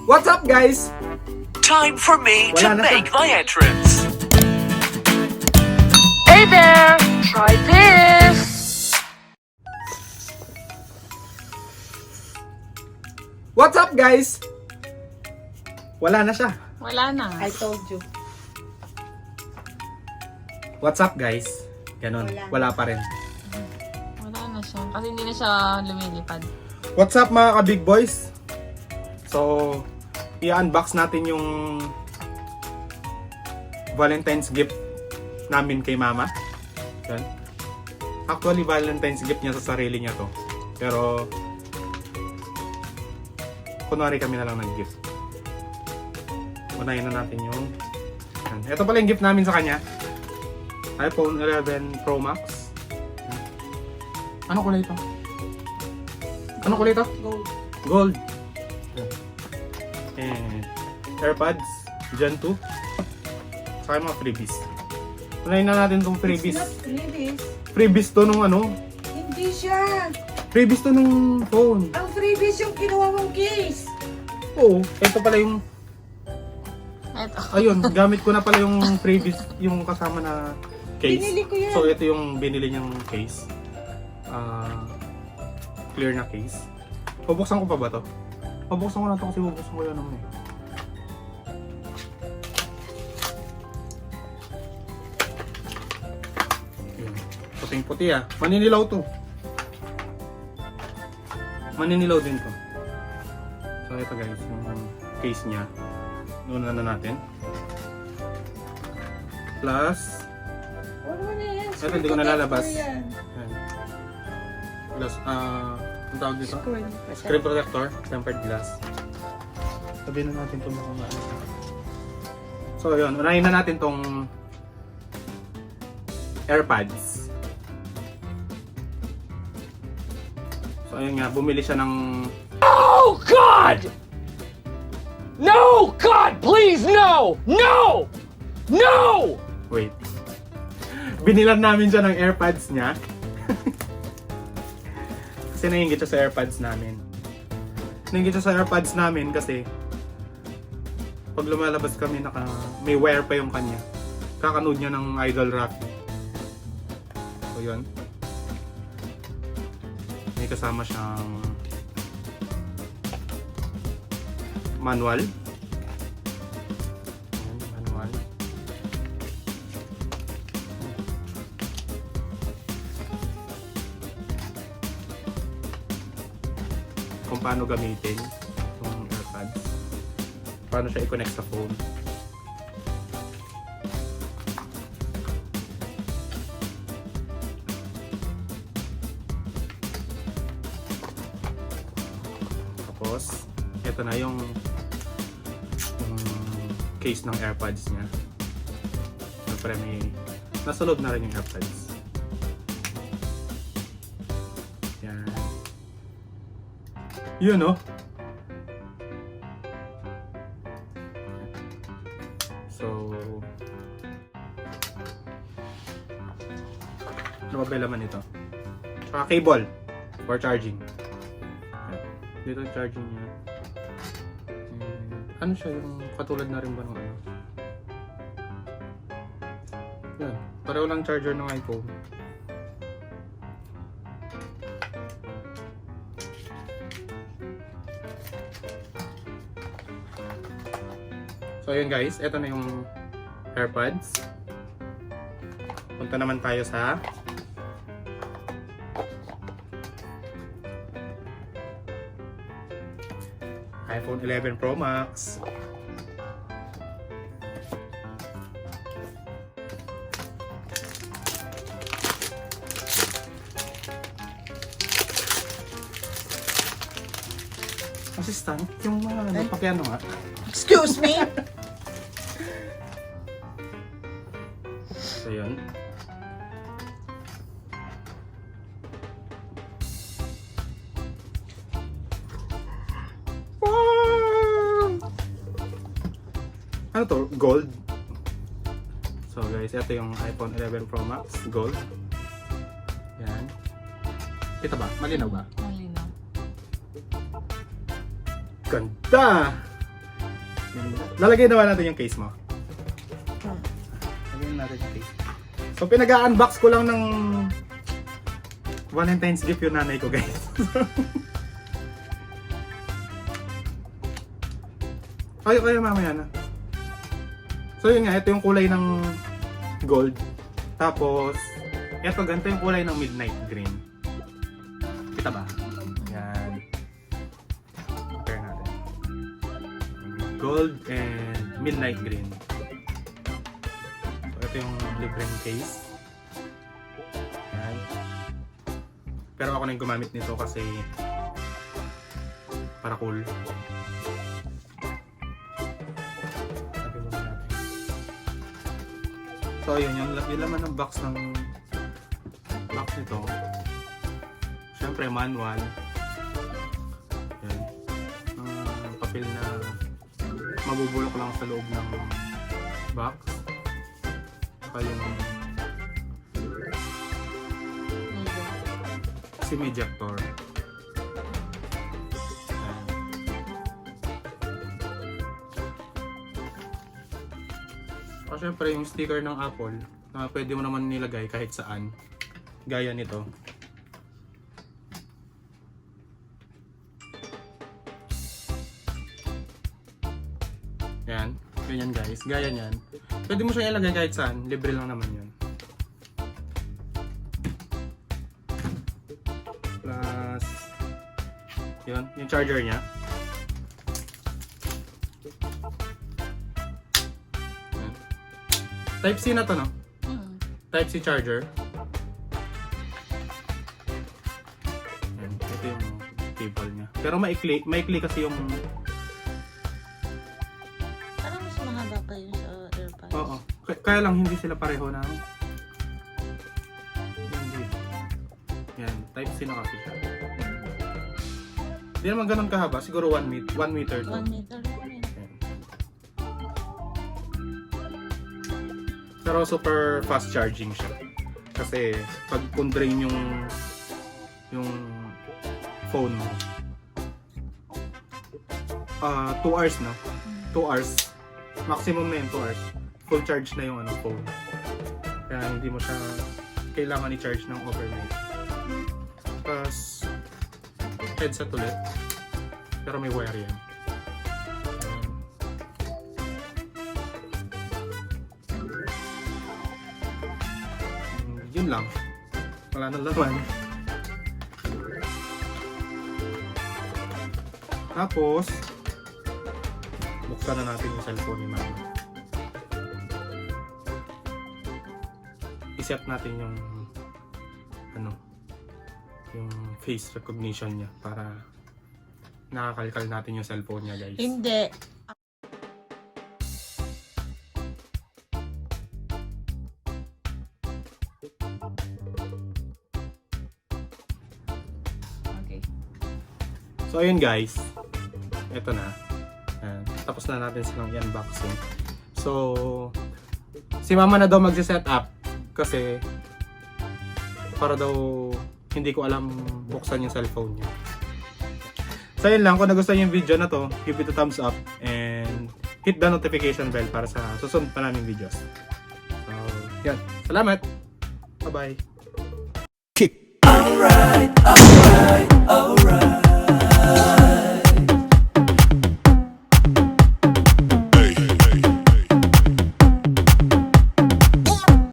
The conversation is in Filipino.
What's up, guys? Time for me to Wala na make siya. my entrance. Hey there! Try this! What's up, guys? Wala na siya. Wala na. I told you. What's up, guys? Ganon. Wala pa rin. Wala na siya. Kasi hindi na siya lumilipad. What's up, mga ka-big boys? So, i-unbox natin yung Valentine's gift namin kay Mama. Yan. Actually, Valentine's gift niya sa sarili niya to. Pero, kunwari kami na lang nag-gift. Unahin na natin yung... Yan. Ito pala yung gift namin sa kanya. iPhone 11 Pro Max. Yan. Ano kulay ito? Ano kulay ito? Gold. Gold. And AirPods Gen 2. Saka yung mga freebies. Unahin na natin itong freebies. It's not freebies. Freebies to nung ano? Hindi siya. Freebies to nung phone. Ang freebies yung kinuha mong case. Oo. Ito pala yung... Eto. Ayun, gamit ko na pala yung freebies, yung kasama na case. Binili ko yan. So ito yung binili niyang case. Clear na case. Bubuksan ko pa ba to? Bubuksan ko na to kasi bubuksan ko yan naman eh. Ayan. Puting-puti ah. Maninilaw to. Maninilaw din to. So ito guys, yung case niya. Una na natin. Plus, Ano na yan? ito hindi ko nalalabas. Yan. Ayan. Plus, ang tawag dito? Screen. Screen protector, tempered glass. Sabihin na natin itong mga ano. So yun, unahin na natin itong AirPods. So ayun nga, bumili siya ng... Oh God! No! God, please, no! No! No! Wait. Binilan namin siya ng AirPods niya. Kasi nainggit siya sa AirPods namin. Nainggit siya sa AirPods namin kasi pag lumalabas kami may wire pa yung kanya. Kakanood niya ng Idol Rock. So yun. May kasama siyang manual. Ayan, manual. Kung paano gamitin itong AirPods. Paano siya i-connect sa phone. Tapos, ito na yung case ng AirPods niya. Siyempre may nasa loob na rin yung AirPods. Yan. Yun oh. So, ano ba laman ito? Saka cable for charging. Dito yung charging niya. Ano siya yung katulad na rin ba ng ano? Yan. Pareho lang charger ng iPhone. So yun guys, ito na yung AirPods. Punta naman tayo sa iPhone 11 Pro Max. Assistant, yung mga pakiano nga. Excuse me? So yun. Ano to? Gold? So guys, ito yung iPhone 11 Pro Max Gold. Yan. Kita ba? Malinaw ba? Malinaw. Ganda! Ganda. Lalagay naman natin yung case mo. Lagyan natin yung case. So, pinag-unbox ko lang ng Valentine's gift yung nanay ko, guys. Kayo mamaya na. So, yun nga, ito yung kulay ng gold. Tapos, ito, ganito yung kulay ng midnight green. Kita ba? Yan. Compare natin. Gold and midnight green. So, ito yung libreng case. Yan. Pero ako na yung gumamit nito kasi para cool. Sabi muna natin. So, yun. Yung laman ng box nito. Siyempre, manual. Yan. Papel na mabubulok lang sa loob ng box. Saka yung SIM ejector. Yan. O syempre, yung sticker ng Apple na pwede mo naman nilagay kahit saan. Gaya nito. Yan. Ganyan guys. Gaya niyan. Pwede mo siyang ilagay kahit saan. Libre lang naman yun. Plus, yun. Yung charger niya. Yan. Type-C na to, no? Type-C charger. Yan. Ito yung cable niya. Pero maikli kasi yung... Parang mas mahaba pa yun sa AirPods. Oo. Kaya lang hindi sila pareho na. Hindi. Yan. Type-C na kasi siya. Hindi naman ganun kahaba. Siguro 1 meter to. 1 meter lang yun. Yan. Pero super fast charging siya. Kasi pag drain yung phone mo. 2 hours no? 2 hours. Maximum na yun, 2 hours. Full charge na yung phone. Kaya hindi mo siya kailangan i-charge ng overnight. Tapos headset ulit. Pero may wire yan. Yun lang. Wala nang laman. Tapos buksan na natin yung cellphone ni mama. I-set natin yung yung face recognition niya para nakakalkal natin yung cellphone niya, guys. Hindi. Okay. So ayun guys, eto na. Ayan. Tapos na natin silang i-unboxing. So si mama na daw magsi-set up kasi para daw hindi ko alam buksan yung cellphone niya. So yun lang, kung nagustuhan yung video na to, give it a thumbs up and hit the notification bell para sa susunod pa naming videos. So yan, salamat! Bye-bye! Alright.